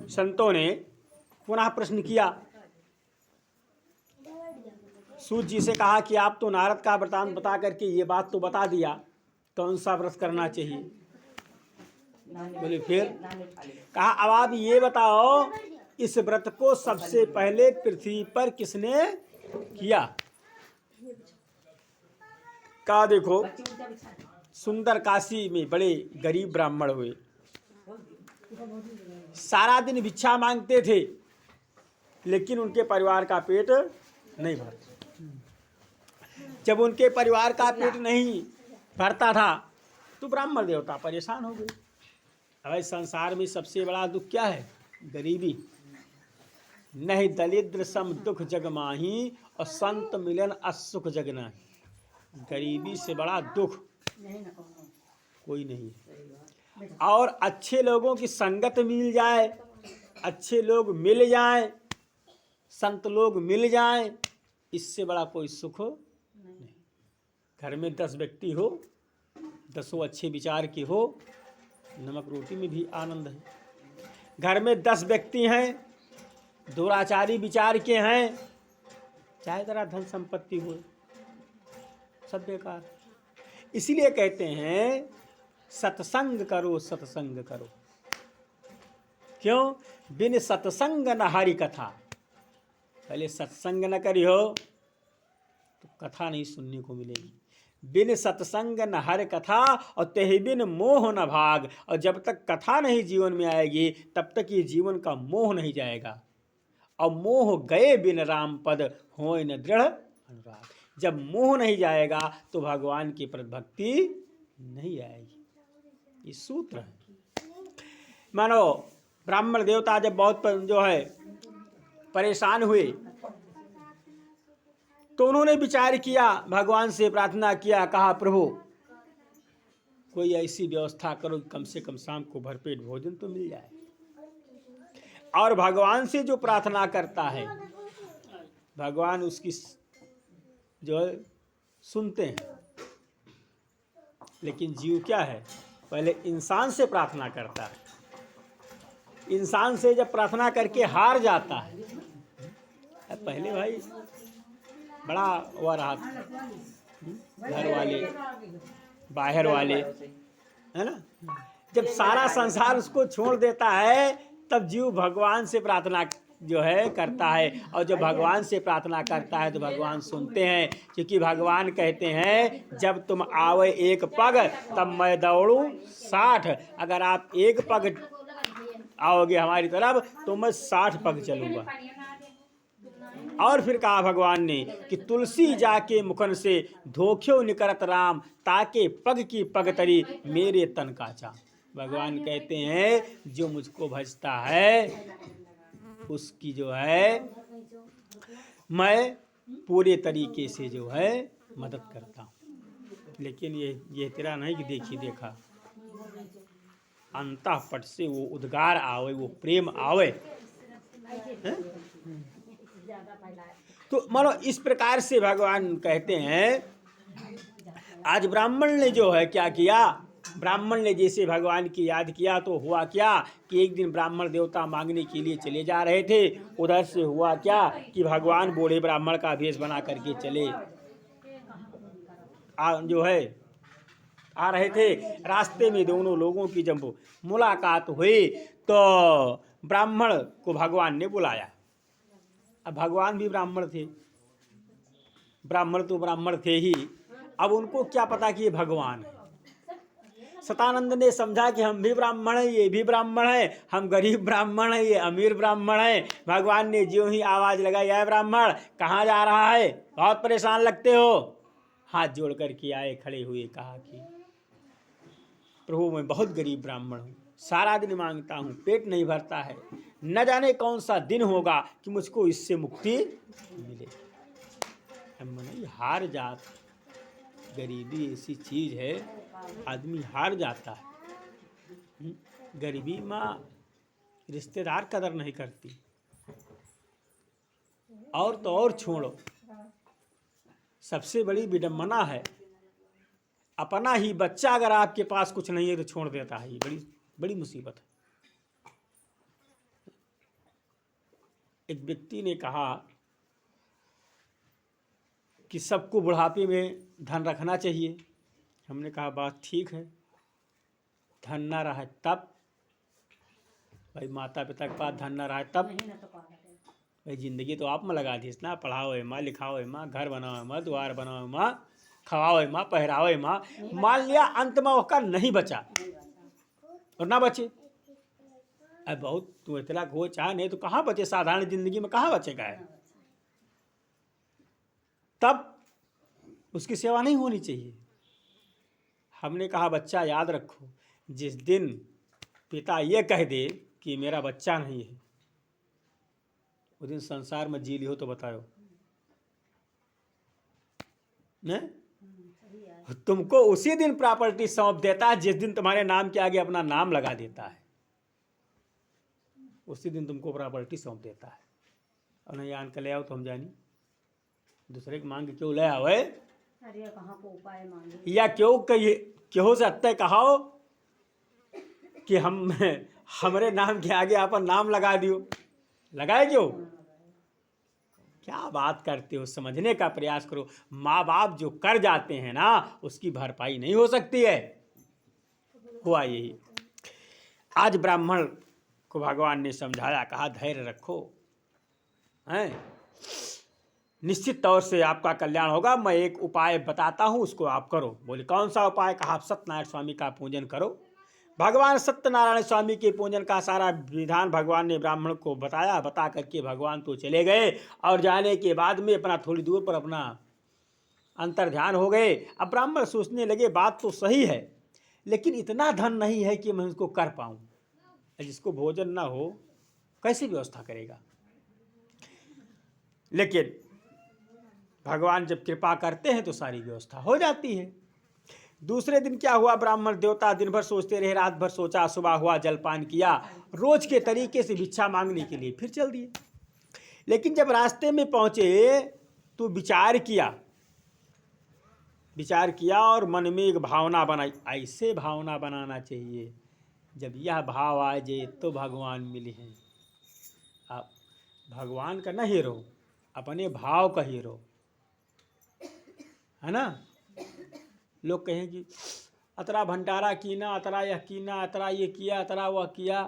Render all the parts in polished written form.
संतों ने पुनः प्रश्न किया, सूत जी से कहा कि आप तो नारद का वृतांत बता करके ये बात तो बता दिया, कौन सा व्रत करना चाहिए। बोले फिर? कहा अब आप ये बताओ, इस व्रत को सबसे पहले पृथ्वी पर किसने किया? कहा देखो, सुंदर काशी में बड़े गरीब ब्राह्मण हुए, सारा दिन भिक्षा मांगते थे, लेकिन उनके परिवार का पेट नहीं भरता। जब उनके परिवार का पेट नहीं भरता था तो ब्राह्मण देवता परेशान हो गए। अब संसार में सबसे बड़ा दुख क्या है? गरीबी। नहीं दलिद्र सम दुख जग माही, और संत मिलन असुख जग नाही। गरीबी से बड़ा दुख कोई नहीं है। और अच्छे लोगों की संगत मिल जाए, अच्छे लोग मिल जाएं, संत लोग मिल जाएं, इससे बड़ा कोई सुख नहीं। घर में 10 व्यक्ति हो, 10 अच्छे विचार के हो, नमक रोटी में भी आनंद है। घर में 10 व्यक्ति हैं, दुराचारी विचार के हैं, चाहे जरा धन संपत्ति हो, सब बेकार। इसलिए कहते हैं सत्संग करो, सत्संग करो। क्यों? बिन सत्संग न हरि कथा। पहले सत्संग न करियो तो कथा नहीं सुनने को मिलेगी। बिन सत्संग न हर कथा, और तेहि बिन मोह न भाग। और जब तक कथा नहीं जीवन में आएगी तब तक ये जीवन का मोह नहीं जाएगा। और मोह गए बिन राम पद, होय न दृढ़ अनुराग। जब मोह नहीं जाएगा तो भगवान की प्रति भक्ति नहीं आएगी। ये सूत्र है। मानो ब्राह्मण देवता जब बहुत जो है परेशान हुए तो उन्होंने विचार किया, भगवान से प्रार्थना किया, कहा प्रभु कोई ऐसी व्यवस्था करो कम से कम शाम को भरपेट भोजन तो मिल जाए। और भगवान से जो प्रार्थना करता है भगवान उसकी जो है सुनते हैं। लेकिन जीव क्या है, पहले इंसान से प्रार्थना करता है। इंसान से जब प्रार्थना करके हार जाता है, पहले भाई बड़ा हुआ रहा था, घर वाले बाहर वाले, है ना। जब सारा संसार उसको छोड़ देता है तब जीव भगवान से प्रार्थना जो है करता है। और जब भगवान से प्रार्थना करता है तो भगवान सुनते हैं, क्योंकि भगवान कहते हैं जब तुम आवे एक पग तब मैं दौड़ूं 60। अगर आप एक पग आओगे हमारी तरफ तो मैं 60 पग चलूंगा। और फिर कहा भगवान ने कि तुलसी जाके मुखन से धोख्यो निकरत राम, ताके पग की पग तरी मेरे तन का चाम। भगवान कहते हैं जो मुझको भजता है उसकी जो है मैं पूरे तरीके से जो है मदद करता हूँ। लेकिन ये तेरा नहीं कि देखी देखा, अंतःपट से वो उद्गार आवे, वो प्रेम आवे। तो मानो इस प्रकार से भगवान कहते हैं। आज ब्राह्मण ने जो है क्या किया, ब्राह्मण ने जैसे भगवान की याद किया तो हुआ क्या कि एक दिन ब्राह्मण देवता मांगने के लिए चले जा रहे थे। उधर से हुआ क्या कि भगवान बूढ़े ब्राह्मण का वेश बना करके चले जो है आ रहे थे। रास्ते में दोनों लोगों की जब मुलाकात हुई तो ब्राह्मण को भगवान ने बुलाया। अब भगवान भी ब्राह्मण थे, ब्राह्मण तो ब्राह्मण थे ही, अब उनको क्या पता कि ये भगवान है। सतानंद ने समझा कि हम भी ब्राह्मण हैं, ये भी ब्राह्मण है, हम गरीब ब्राह्मण हैं, ये अमीर ब्राह्मण है। भगवान ने ज्यों ही आवाज लगाई, आए ब्राह्मण कहाँ जा रहा है, बहुत परेशान लगते हो। हाथ जोड़ करके आए, खड़े हुए, कहा कि प्रभु मैं बहुत गरीब ब्राह्मण हूँ, सारा दिन मांगता हूँ, पेट नहीं भरता है, न जाने कौन सा दिन होगा कि मुझको इससे मुक्ति मिले। मन हार जात, गरीबी ऐसी चीज है आदमी हार जाता है। गरीबी माँ रिश्तेदार कदर नहीं करती, और तो और छोड़ो, सबसे बड़ी विडम्बना है अपना ही बच्चा अगर आपके पास कुछ नहीं है तो छोड़ देता है। ये बड़ी बड़ी मुसीबत है। एक व्यक्ति ने कहा कि सबको बुढ़ापे में धन रखना चाहिए। हमने कहा बात ठीक है, धन ना रहे तब, भाई माता पिता के पास धन ना रहे तब, भाई जिंदगी तो आप में लगा दी ना, पढ़ाओ है माँ, लिखाओ है माँ, घर बनाओ है माँ, द्वार बनाओ है माँ, खवाओ है माँ, पहराओ है माँ। मान लिया अंत में उसका नहीं बचा और ना बचे, अब बहुत तू इतना हो चाहे नहीं तो कहाँ बचे, साधारण जिंदगी में कहाँ बचेगा है, तब उसकी सेवा नहीं होनी चाहिए। हमने कहा बच्चा याद रखो, जिस दिन पिता ये कह दे कि मेरा बच्चा नहीं है, उस दिन संसार में जी लियो तो बताओ ने? तुमको उसी दिन प्रॉपर्टी सौंप देता है जिस दिन तुम्हारे नाम के आगे अपना नाम लगा देता है, उसी दिन तुमको प्रॉपर्टी सौंप देता है। और नहीं आन के ले आओ तो हम जानी दूसरे की मांग क्यों ले आओ है? अरे कहाँ को उपाय मांगे, या क्यों कहिए क्यों से अत्ते कहाओ कि हम हमारे नाम के आगे अपन नाम लगा दियो, लगाए क्यों? क्या बात करते हो, समझने का प्रयास करो। माँ बाप जो कर जाते हैं ना उसकी भरपाई नहीं हो सकती है। हुआ यही, आज ब्राह्मण को भगवान ने समझाया, कहा धैर्य रखो, हैं निश्चित तौर से आपका कल्याण होगा, मैं एक उपाय बताता हूँ उसको आप करो। बोले कौन सा उपाय? कहा आप सत्यनारायण स्वामी का पूजन करो। भगवान सत्यनारायण स्वामी के पूजन का सारा विधान भगवान ने ब्राह्मण को बताया। बता करके भगवान तो चले गए और जाने के बाद में अपना थोड़ी दूर पर अपना अंतर ध्यान हो गए। अब ब्राह्मण सोचने लगे बात तो सही है, लेकिन इतना धन नहीं है कि मैं उसको कर पाऊँ। जिसको भोजन ना हो कैसे व्यवस्था करेगा? लेकिन भगवान जब कृपा करते हैं तो सारी व्यवस्था हो जाती है। दूसरे दिन क्या हुआ, ब्राह्मण देवता दिन भर सोचते रहे, रात भर सोचा, सुबह हुआ जलपान किया, रोज के तरीके से भिक्षा मांगने के लिए फिर चल दिए। लेकिन जब रास्ते में पहुंचे तो विचार किया और मन में एक भावना बनाई। ऐसे भावना बनाना चाहिए जब यह भाव आ जाए तो भगवान मिले हैं। आप भगवान का न हीरो, अपने भाव का हीरो है ना। लोग कहें कि अतरा भंडारा कीना, अतरा यह कीना, अतरा ये किया, अतरा वह किया।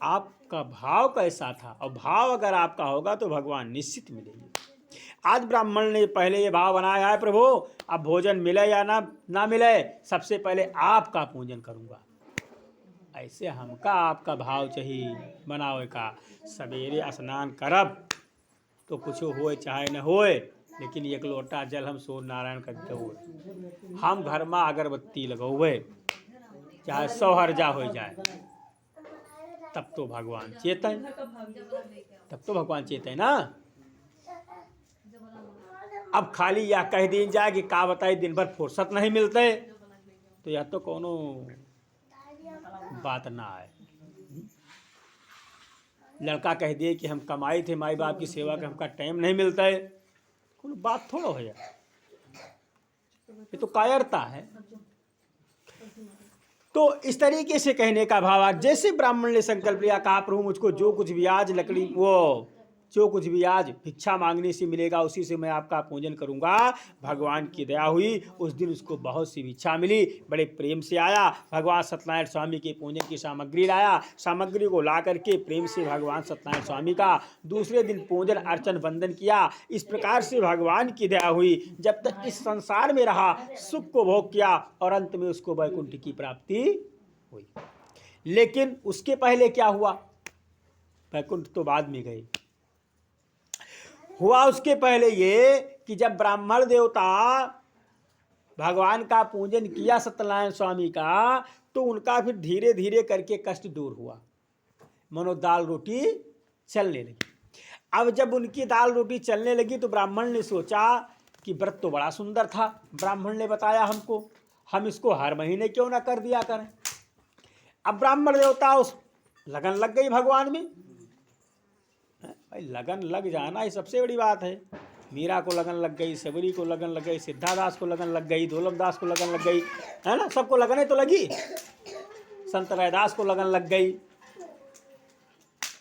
आपका भाव कैसा था? और भाव अगर आपका होगा तो भगवान निश्चित मिलेंगे। आज ब्राह्मण ने पहले ये भाव बनाया है, प्रभु अब भोजन मिले या ना मिले, सबसे पहले आपका पूजन करूंगा। ऐसे हमका आपका भाव चाहिए बनावे का। सवेरे स्नान करब तो कुछ होए चाहे न होए, लेकिन एक लोटा जल हम सूर्य नारायण का देव, हम घर में अगरबत्ती लगौवे, चाहे 100 हर्जा हो जाए, तब तो भगवान चेते ना। अब खाली यह कह दी जाए कि का बताए दिन भर फुर्सत नहीं मिलते, तो यह तो कोनो बात ना है। लड़का कह दिए कि हम कमाई थे माई बाप की सेवा का, हमका टाइम नहीं मिलता है, कोई बात थोड़ा हो जाए, ये तो कायरता है। तो इस तरीके से कहने का भाव, जैसे ब्राह्मण ने संकल्प लिया, कहा प्रभु मुझको जो कुछ भी आज लकड़ी जो कुछ भी आज भिक्षा मांगने से मिलेगा उसी से मैं आपका पूजन करूंगा। भगवान की दया हुई, उस दिन उसको बहुत सी भिक्षा मिली, बड़े प्रेम से आया। भगवान सत्यनारायण स्वामी के पूजन की सामग्री लाया, सामग्री को ला करके प्रेम से भगवान सत्यनारायण स्वामी का दूसरे दिन पूजन अर्चन वंदन किया। इस प्रकार से भगवान की दया हुई, जब तक इस संसार में रहा सुख को भोग किया और अंत में उसको वैकुंठ की प्राप्ति हुई। लेकिन उसके पहले क्या हुआ? वैकुंठ तो बाद में गए। हुआ उसके पहले ये कि जब ब्राह्मण देवता भगवान का पूजन किया सत्यनारायण स्वामी का, तो उनका फिर धीरे धीरे करके कष्ट दूर हुआ, मनो दाल रोटी चलने लगी। अब जब उनकी दाल रोटी चलने लगी तो ब्राह्मण ने सोचा कि व्रत तो बड़ा सुंदर था, ब्राह्मण ने बताया हमको, हम इसको हर महीने क्यों ना कर दिया करें। अब ब्राह्मण देवता उस लगन लग गई भगवान में। भाई लगन लग जाना ये सबसे बड़ी बात है। मीरा को लगन लग गई, सबरी को लगन लग गई, सिद्धादास को लगन लग गई, दोलमदास को लगन लग गई, है ना, सबको लगने तो लगी। संत रैदास को लगन लग गई।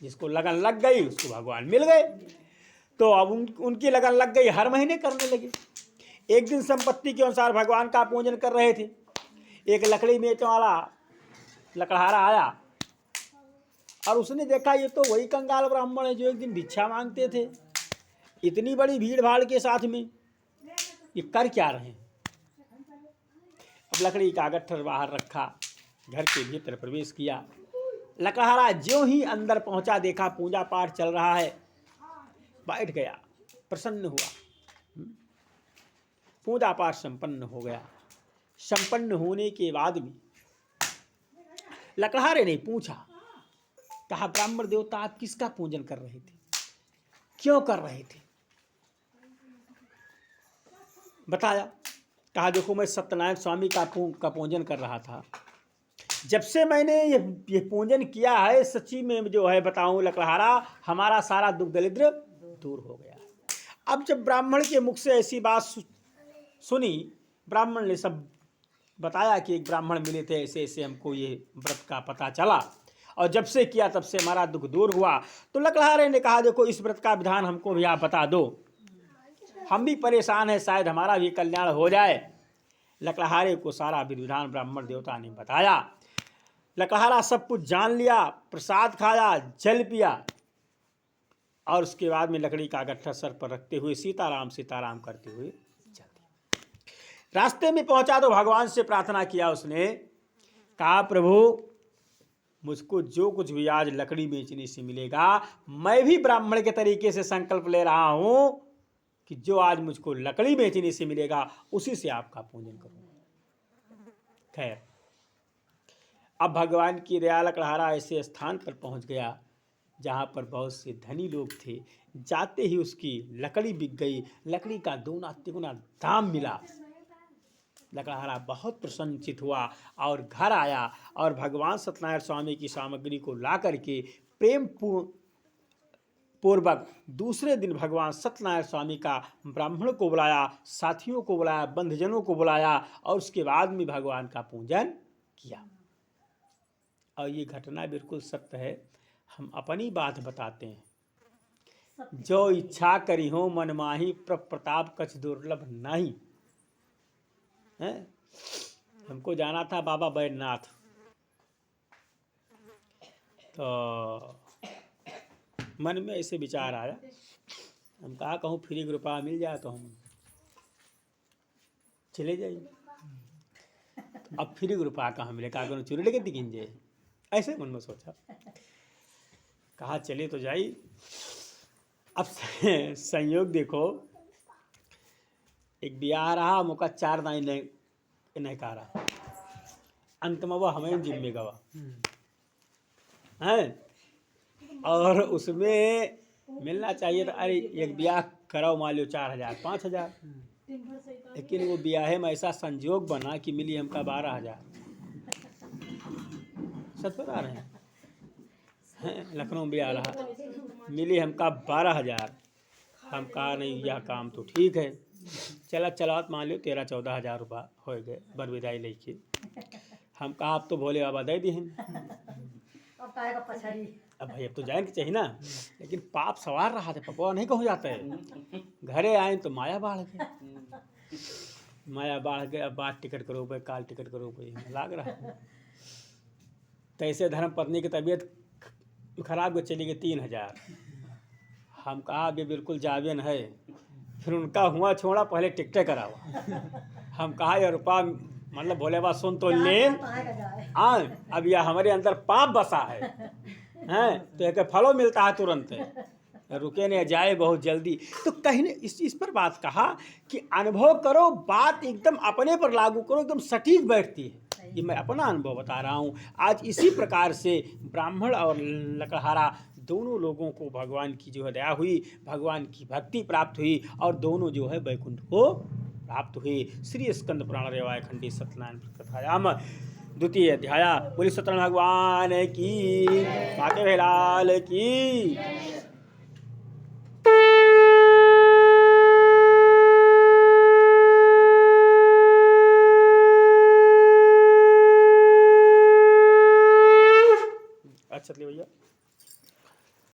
जिसको लगन लग गई उसको भगवान मिल गए। तो अब उनकी लगन लग गई, हर महीने करने लगे। एक दिन संपत्ति के अनुसार भगवान का पूजन कर रहे थे। एक लकड़ी बेचने वाला लकड़हारा आया और उसने देखा ये तो वही कंगाल ब्राह्मण है जो एक दिन भिक्षा मांगते थे। इतनी बड़ी भीड़ भाड़ के साथ में ये कर क्या रहे हैं। अब लकड़ी का गट्ठर बाहर रखा, घर के भीतर प्रवेश किया। लकड़हारा ज्यों ही अंदर पहुंचा, देखा पूजा पाठ चल रहा है, बैठ गया, प्रसन्न हुआ। पूजा पाठ संपन्न हो गया। संपन्न होने के बाद में लकड़हारे ने पूछा, कहा ब्राह्मण देवता आप किसका पूजन कर रहे थे, क्यों कर रहे थे? बताया। कहा देखो मैं सत्यनारायण स्वामी का पूजन कर रहा था। जब से मैंने ये पूजन किया है, सच्ची में जो है बताऊं लकड़हारा, हमारा सारा दुख दरिद्र दूर हो गया। अब जब ब्राह्मण के मुख से ऐसी बात सुनी, ब्राह्मण ने सब बताया कि एक ब्राह्मण मिले थे, ऐसे ऐसे हमको ये व्रत का पता चला और जब से किया तब से हमारा दुख दूर हुआ। तो लकड़हारे ने कहा देखो इस व्रत का विधान हमको भी आप बता दो, हम भी परेशान हैं, शायद हमारा भी कल्याण हो जाए। लकड़हारे को सारा विधान ब्राह्मण देवता ने बताया। लकड़हारा सब कुछ जान लिया, प्रसाद खाया, जल पिया और उसके बाद में लकड़ी का गट्ठर सर पर रखते हुए सीताराम सीताराम करते हुए चल दिया। रास्ते में पहुंचा तो भगवान से प्रार्थना किया उसने, कहा प्रभु मुझको जो कुछ भी आज लकड़ी बेचने से मिलेगा, मैं भी ब्राह्मण के तरीके से संकल्प ले रहा हूं कि जो आज मुझको लकड़ी बेचने से मिलेगा उसी से आपका पूजन करूंगा। खैर अब भगवान की दया लकड़हारा ऐसे स्थान पर पहुंच गया जहां पर बहुत से धनी लोग थे। जाते ही उसकी लकड़ी बिक गई, लकड़ी का दूना तिगुना दाम मिला। लकड़हारा बहुत प्रसन्नचित हुआ और घर आया और भगवान सत्यनारायण स्वामी की सामग्री को ला करके प्रेम पूर्वक दूसरे दिन भगवान सत्यनारायण स्वामी का ब्राह्मण को बुलाया, साथियों को बुलाया, बंधुजनों को बुलाया और उसके बाद में भगवान का पूजन किया। और ये घटना बिल्कुल सत्य है, हम अपनी बात बताते हैं। जो इच्छा करी हो मन माही, प्रताप कछ दुर्लभ नहीं है। हमको जाना था बाबा बैद्यनाथ, तो मन में ऐसे विचार आया, हम कहा कहूँ फ्री रुपया मिल जाए तो हम चले जाइए। अब फ्री रुपया कहाँ मिले, कहा चोरी लेके दिखिन जाए, ऐसे मन में सोचा। कहा चले तो जाइए। अब संयोग देखो, एक ब्याह रहा, मुका 4 दाई नहीं कहा रहा, अंत में वह हमें जिम्मे गवा हैं। और उसमें मिलना चाहिए था, अरे एक ब्याह कराओ मान लो 4,000 5,000, लेकिन वो ब्याह में ऐसा संजोग बना कि मिली हमका 12,000। सच बता रहे हैं, लखनऊ में ब्याह रहा, मिली हमका 12,000। हम कहा नहीं यह काम तो ठीक है, चला मान लो 13-14,000 रुपया हो गए बर विदाई लेके। हम कहा अब तो भोले बाबा दे दी अब भाई अब तो जाएंगे चाहिए ना, लेकिन पाप सवार रहा था, पकवा नहीं कहूँ जाता है। घरे आए तो माया बाढ़ गए, माया बाढ़ गए। अब बात टिकट करो भाई, काल टिकट करो भाई, लाग रहा है। तो ऐसे धर्म पत्नी की तबीयत खराब को चली गई 3,000। हम कहा अभी बिल्कुल जावेन है। फिर उनका हुआ छोड़ा, पहले टिकटें करावा। हम कहा यार रुपया मतलब भोले बाबा सुन तो ले, हाँ अब यह हमारे अंदर पाप बसा है हैं, तो एक फलो मिलता है तुरंत, रुके नहीं जाए बहुत जल्दी। तो कहीं ने इस पर बात कहा कि अनुभव करो, बात एकदम अपने पर लागू करो, एकदम सटीक बैठती है। ये मैं अपना अनुभव बता रहा हूँ। आज इसी प्रकार से ब्राह्मण और लकड़हारा दोनों लोगों को भगवान की जो है दया हुई, भगवान की भक्ति प्राप्त हुई और दोनों जो है वैकुंठ को प्राप्त हुए। श्री स्कंद पुराण रेवाय खंडी सत्यनारायण कथायाम द्वितीय अध्याय। बोली सत्यनारायण भगवान की, माते भेलाल की। अच्छा भैया।